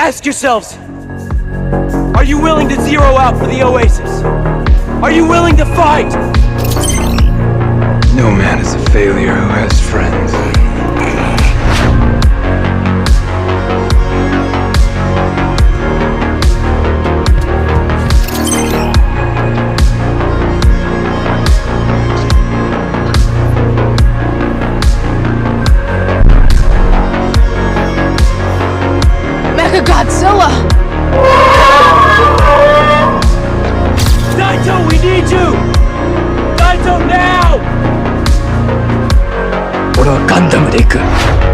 Ask yourselves, are you willing to zero out for the Oasis? Are you willing to fight? No man is a failure who has friends. Godzilla! Daito, we need you! Daito, now! 俺はガンダムで行く。